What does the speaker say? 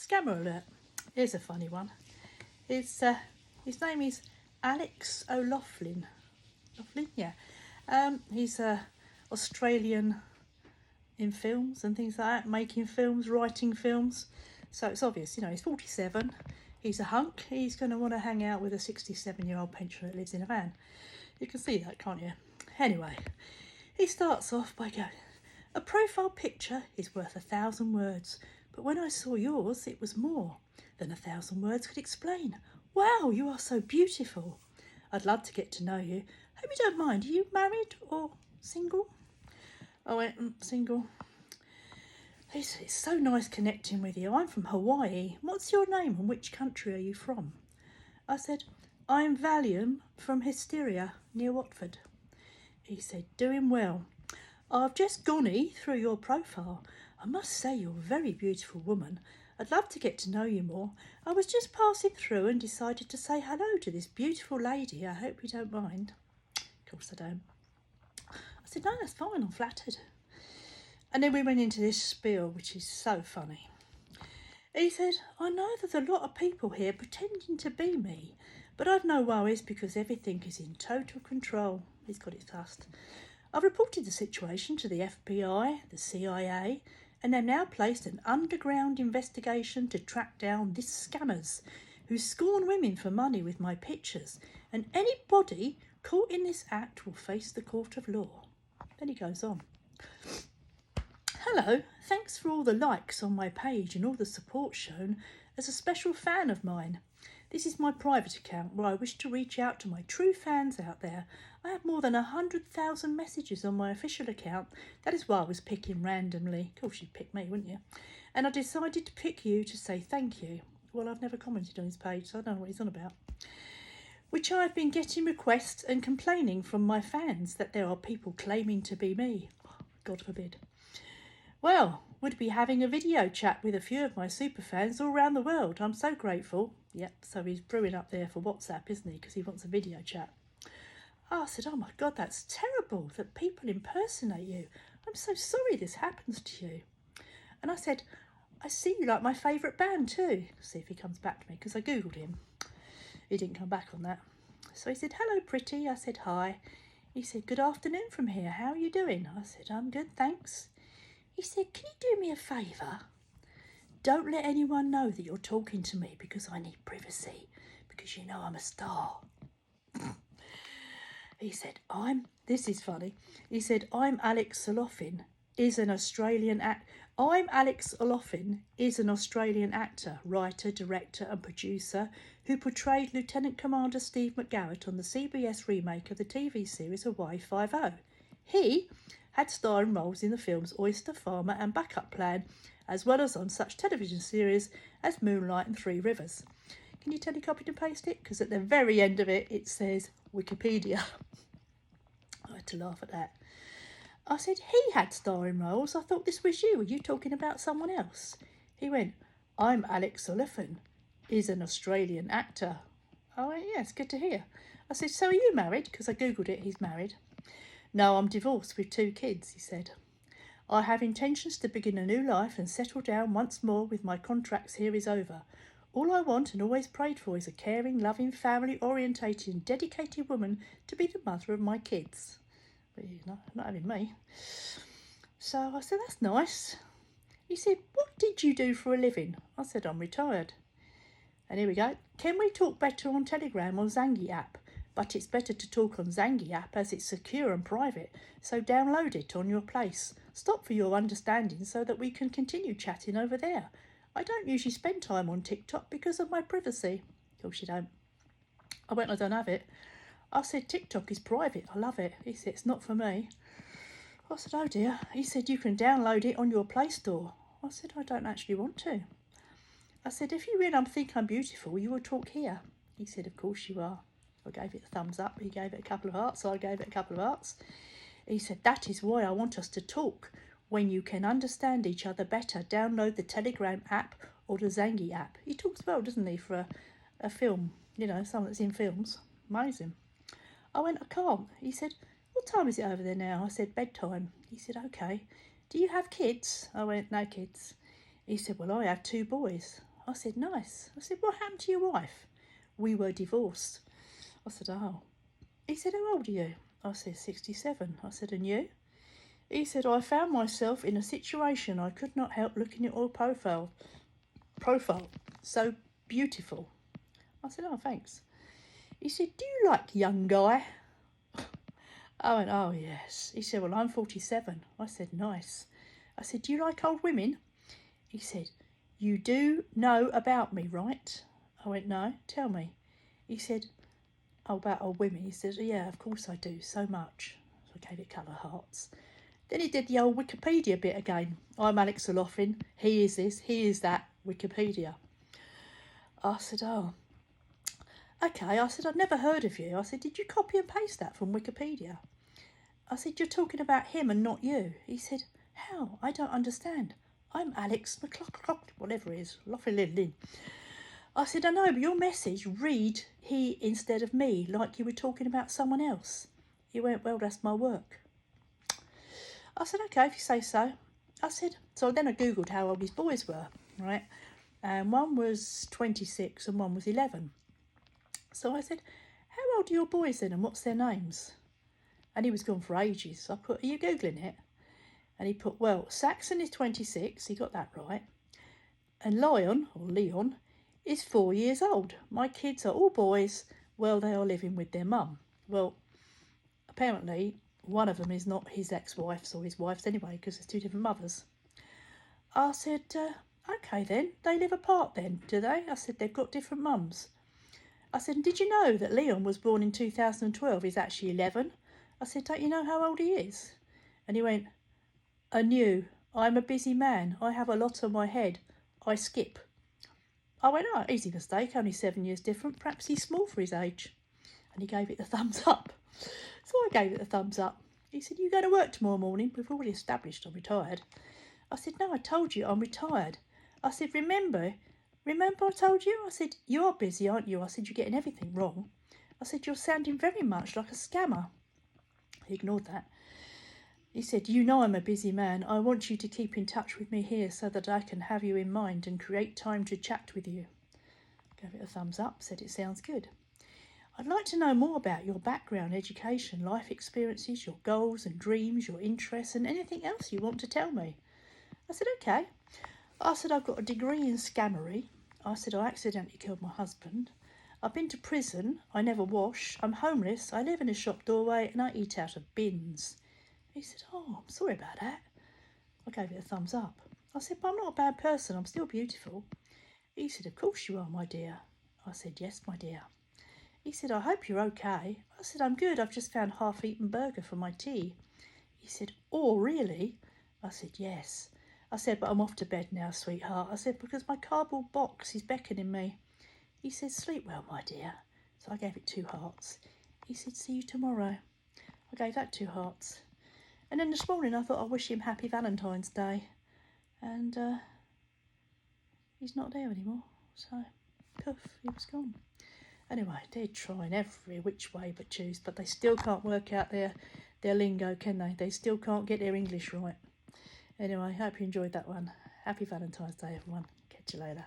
Scammer alert. Here's a funny one. His name is Alex O'Loughlin. Loughlin, yeah. He's Australian in films and things like that, making films, writing films. So it's obvious, he's 47. He's a hunk. He's going to want to hang out with a 67-year-old pensioner that lives in a van. You can see that, can't you? Anyway, he starts off by going, "A profile picture is worth 1,000 words, but when I saw yours, it was more than 1,000 words could explain. Wow, you are so beautiful. I'd love to get to know you. Hope you don't mind. Are you married or single?" I went, "Single." "It's so nice connecting with you. I'm from Hawaii. What's your name and which country are you from?" I said, "I'm Valium from Hysteria near Watford." He said, "Doing well. I've just gone through your profile. I must say you're a very beautiful woman. I'd love to get to know you more. I was just passing through and decided to say hello to this beautiful lady. I hope you don't mind." Of course I don't. I said, "No, that's fine. I'm flattered." And then we went into this spiel, which is so funny. He said, "I know there's a lot of people here pretending to be me, but I've no worries because everything is in total control." He's got it fast. "I've reported the situation to the FBI, the CIA, and they've now placed an underground investigation to track down these scammers who scorn women for money with my pictures, and anybody caught in this act will face the court of law." Then he goes on. "Hello, thanks for all the likes on my page and all the support shown as a special fan of mine. This is my private account where I wish to reach out to my true fans out there. I have more than 100,000 messages on my official account. That is why I was picking randomly." Of course you'd pick me, wouldn't you? "And I decided to pick you to say thank you." Well, I've never commented on his page, so I don't know what he's on about. "Which I've been getting requests and complaining from my fans that there are people claiming to be me. God forbid. Well, would be having a video chat with a few of my super fans all around the world. I'm so grateful." Yep, so he's brewing up there for WhatsApp, isn't he? Because he wants a video chat. I said, "Oh my God, that's terrible that people impersonate you. I'm so sorry this happens to you." And I said, "I see you like my favourite band too." See if he comes back to me, because I Googled him. He didn't come back on that. So he said, "Hello, pretty." I said, "Hi." He said, "Good afternoon from here. How are you doing?" I said, "I'm good, thanks." He said, "Can you do me a favour? Don't let anyone know that you're talking to me because I need privacy, because you know I'm a star." He said, this is funny. He said, "I'm Alex O'Loughlin, is an Australian actor, writer, director and producer who portrayed Lieutenant Commander Steve McGarrett on the CBS remake of the TV series Hawaii Five-0. He had starring roles in the films Oyster Farmer and Backup Plan, as well as on such television series as Moonlight and Three Rivers." Can you copy and paste it? Because at the very end of it, it says Wikipedia. I had to laugh at that. I said, "He had starring roles. I thought this was you. Were you talking about someone else?" He went, "I'm Alex O'Loughlin, is an Australian actor." I went, "Yes, good to hear." I said, "So are you married?" Because I Googled it, he's married. "No, I'm divorced with 2 kids, he said. "I have intentions to begin a new life and settle down once more with my contracts here is over. All I want and always prayed for is a caring, loving, family-orientated and dedicated woman to be the mother of my kids." But he's not having me. So I said, "That's nice." He said, "What did you do for a living?" I said, "I'm retired." And here we go. "Can we talk better on Telegram or Zangi app? But it's better to talk on Zangi app as it's secure and private, so download it on your place. Stop for your understanding so that we can continue chatting over there. I don't usually spend time on TikTok because of my privacy." Of course you don't. I went, "I don't have it." I said, "TikTok is private. I love it." He said, "It's not for me." I said, "Oh dear." He said, "You can download it on your Play Store." I said, "I don't actually want to." I said, "If you really think I'm beautiful, you will talk here." He said, "Of course you are." I gave it a thumbs up. He gave it a couple of hearts. I gave it a couple of hearts. He said, "That is why I want us to talk. When you can understand each other better, download the Telegram app or the Zangi app." He talks well, doesn't he, for a film, someone that's in films. Amazing. I went, "I can't." He said, "What time is it over there now?" I said, "Bedtime." He said, "Okay. Do you have kids?" I went, "No kids." He said, "Well, I have 2 boys." I said, nice. I said, what happened to your wife? We were divorced. I said, oh. He said, how old are you? I said, 67. I said, and you? He said, I found myself in a situation I could not help looking at your profile. So beautiful. I said, oh, thanks. He said, do you like young guy? I went, oh, yes. He said, well, I'm 47. I said, nice. I said, do you like old women? He said, you do know about me, right? I went, no, tell me. He said, oh, about old women. He said, yeah, of course I do, so much. So I gave it a couple of hearts. Then he did the old Wikipedia bit again. I'm Alex O'Loughlin. He is this, he is that, Wikipedia. I said, oh, okay. I said, I'd never heard of you. I said, did you copy and paste that from Wikipedia? I said, you're talking about him and not you. He said, how? I don't understand. I'm Alex McLaughlin, whatever it is, Loughlin. I said, I know, but your message read he instead of me, like you were talking about someone else. He went, well, that's my work. I said, okay, if you say so. I said, so then I Googled how old his boys were, right? And one was 26 and one was 11. So I said, how old are your boys then and what's their names? And he was gone for ages. So I put, are you Googling it? And he put, well, Saxon is 26. He got that right. And Leon, is 4 years old. My kids are all boys. Well, they are living with their mum. Well, apparently one of them is not his ex-wife's or his wife's anyway, because there's two different mothers. I said, okay then, they live apart then, do they? I said, they've got different mums. I said, did you know that Leon was born in 2012? He's actually 11. I said, don't you know how old he is? And he went, I knew. I'm a busy man. I have a lot on my head. I skip. I went, oh, easy mistake, only 7 years different. Perhaps he's small for his age. And he gave it the thumbs up. So I gave it the thumbs up. He said, you go to work tomorrow morning? We've already established I'm retired. I said, no, I told you I'm retired. I said, remember I told you? I said, you are busy, aren't you? I said, you're getting everything wrong. I said, you're sounding very much like a scammer. He ignored that. He said, you know I'm a busy man. I want you to keep in touch with me here so that I can have you in mind and create time to chat with you. Gave it a thumbs up, said it sounds good. I'd like to know more about your background, education, life experiences, your goals and dreams, your interests and anything else you want to tell me. I said, okay. I said, I've got a degree in scammery. I said, I accidentally killed my husband. I've been to prison. I never wash. I'm homeless. I live in a shop doorway and I eat out of bins. He said, oh, I'm sorry about that. I gave it a thumbs up. I said, but I'm not a bad person. I'm still beautiful. He said, of course you are, my dear. I said, yes, my dear. He said, I hope you're okay. I said, I'm good. I've just found half-eaten burger for my tea. He said, oh, really? I said, yes. I said, but I'm off to bed now, sweetheart. I said, because my cardboard box is beckoning me. He said, sleep well, my dear. So I gave it 2 hearts. He said, see you tomorrow. I gave that 2 hearts. And then this morning I thought I'd wish him happy Valentine's Day. And he's not there anymore. So, poof, he was gone. Anyway, they're trying every which way but choose, but they still can't work out their lingo, can they? They still can't get their English right. Anyway, hope you enjoyed that one. Happy Valentine's Day, everyone. Catch you later.